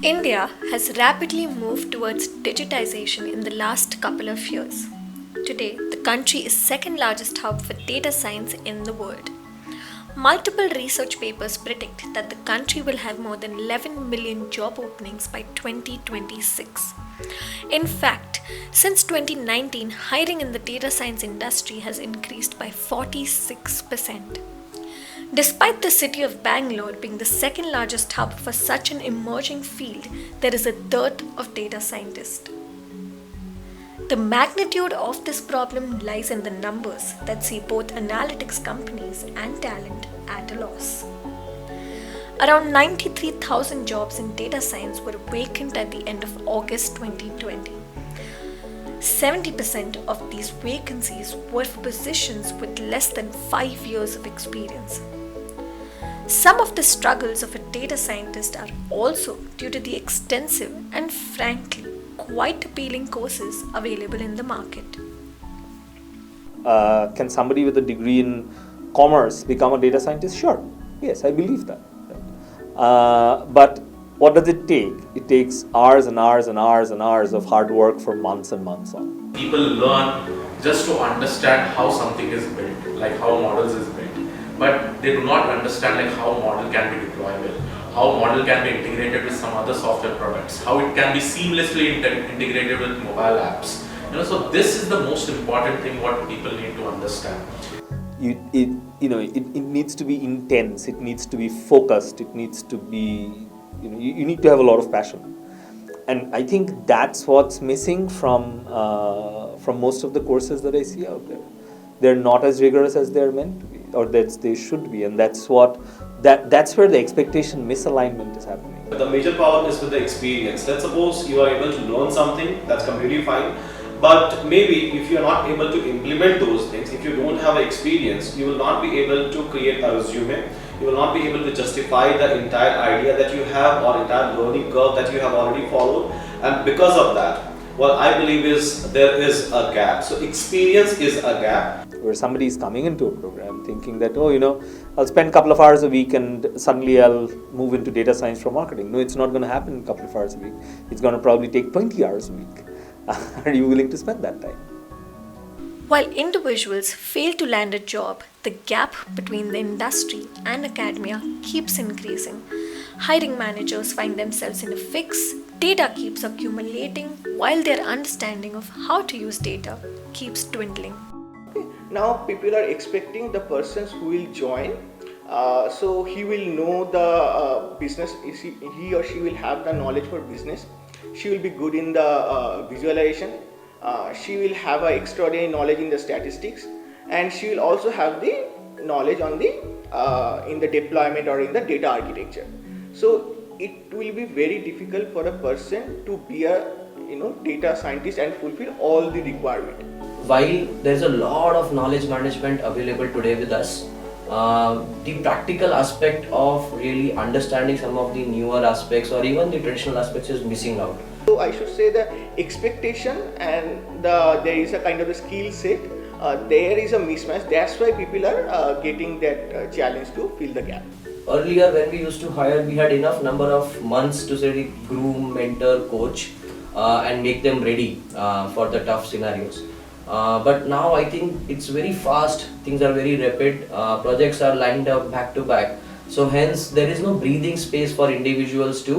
India has rapidly moved towards digitization in the last couple of years. Today, the country is second largest hub for data science in the world. Multiple research papers predict that the country will have more than 11 million job openings by 2026. In fact, since 2019, hiring in the data science industry has increased by 46%. Despite the city of Bangalore being the second largest hub for such an emerging field, there is a dearth of data scientists. The magnitude of this problem lies in the numbers that see both analytics companies and talent at a loss. Around 93,000 jobs in data science were vacant at the end of August 2020. 70% of these vacancies were for positions with less than 5 years of experience. Some of the struggles of a data scientist are also due to the extensive and frankly quite appealing courses available in the market. Can somebody with a degree in commerce become a data scientist? Sure. Yes, I believe that. But what does it take? It takes hours and hours and hours and hours of hard work for months and months on. People learn just to understand how something is built, like how models is built. But they do not understand like how model can be deployable, how model can be integrated with some other software products, how it can be seamlessly integrated with mobile apps. So this is the most important thing what people need to understand. It needs to be intense. It needs to be focused. It needs to be, you need to have a lot of passion. And I think that's what's missing from most of the courses that I see out there. They're not as rigorous as they're meant to be, or that they should be, and that's where the expectation misalignment is happening. The major problem is with the experience. Let's suppose you are able to learn something, that's completely fine. But maybe if you are not able to implement those things, if you don't have experience, you will not be able to create a resume. You will not be able to justify the entire idea that you have or entire learning curve that you have already followed. And because of that, what I believe is there is a gap. So experience is a gap. Where somebody is coming into a program thinking that, I'll spend a couple of hours a week and suddenly I'll move into data science for marketing. No, it's not going to happen in a couple of hours a week. It's going to probably take 20 hours a week. Are you willing to spend that time? While individuals fail to land a job, the gap between the industry and academia keeps increasing. Hiring managers find themselves in a fix, data keeps accumulating, while their understanding of how to use data keeps dwindling. Now people are expecting the persons who will join, so he will know the business, he or she will have the knowledge for business, she will be good in the visualization, she will have an extraordinary knowledge in the statistics, and she will also have the knowledge on the in the deployment or in the data architecture. So it will be very difficult for a person to be a data scientist and fulfill all the requirement. While there's a lot of knowledge management available today with us, the practical aspect of really understanding some of the newer aspects or even the traditional aspects is missing out. So I should say the expectation and there is a kind of a skill set, there is a mismatch. That's why people are getting that challenge to fill the gap. Earlier when we used to hire, we had enough number of months to say groom, mentor, coach and make them ready for the tough scenarios. But now I think it's very fast, things are very rapid, projects are lined up back to back. So hence there is no breathing space for individuals to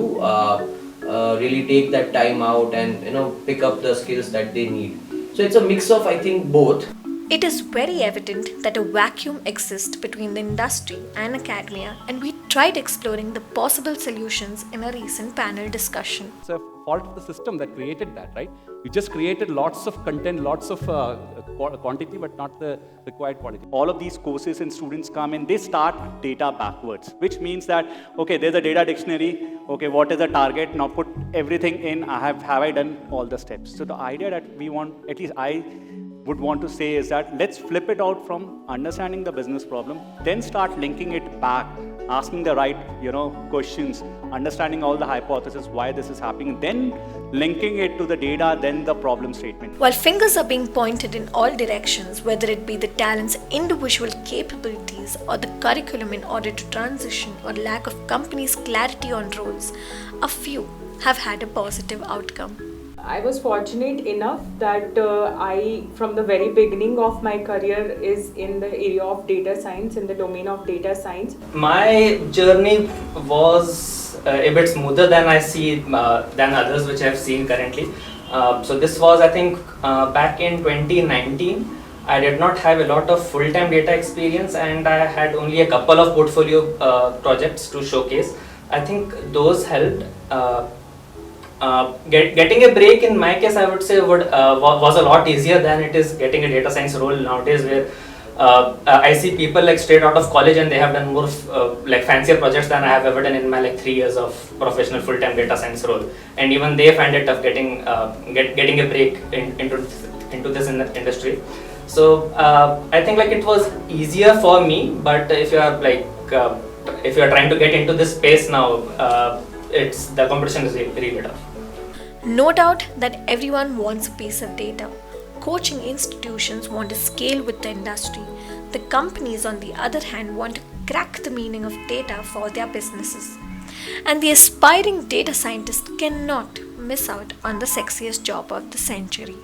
really take that time out and pick up the skills that they need. So it's a mix of, I think, both. It is very evident that a vacuum exists between the industry and academia, and we tried exploring the possible solutions in a recent panel discussion. It's a fault of the system that created that, right? We just created lots of content, lots of quantity, but not the required quality. All of these courses and students come in, they start data backwards, which means that, okay, there's a data dictionary, okay, what is the target? Now put everything in, have I done all the steps? So the idea that we want, at least I would want to say, is that let's flip it out from understanding the business problem, then start linking it back asking the right, questions, understanding all the hypotheses, why this is happening, then linking it to the data, then the problem statement. While fingers are being pointed in all directions, whether it be the talent's individual capabilities or the curriculum in order to transition or lack of companies' clarity on roles, a few have had a positive outcome. I was fortunate enough that I, from the very beginning of my career, is in the area of data science, in the domain of data science. My journey was a bit smoother than I see than others which I've seen currently. So this was, I think, back in 2019. I did not have a lot of full-time data experience, and I had only a couple of portfolio projects to showcase. I think those helped. Getting a break in my case, I would say, was a lot easier than it is getting a data science role nowadays, where I see people like straight out of college and they have done more like fancier projects than I have ever done in my 3 years of professional full-time data science role, and even they find it tough getting a break into this industry. So I think it was easier for me, but if you are if you are trying to get into this space now, the competition is really tough. No doubt that everyone wants a piece of data. Coaching institutions want to scale with the industry. The companies, on the other hand, want to crack the meaning of data for their businesses. And the aspiring data scientist cannot miss out on the sexiest job of the century.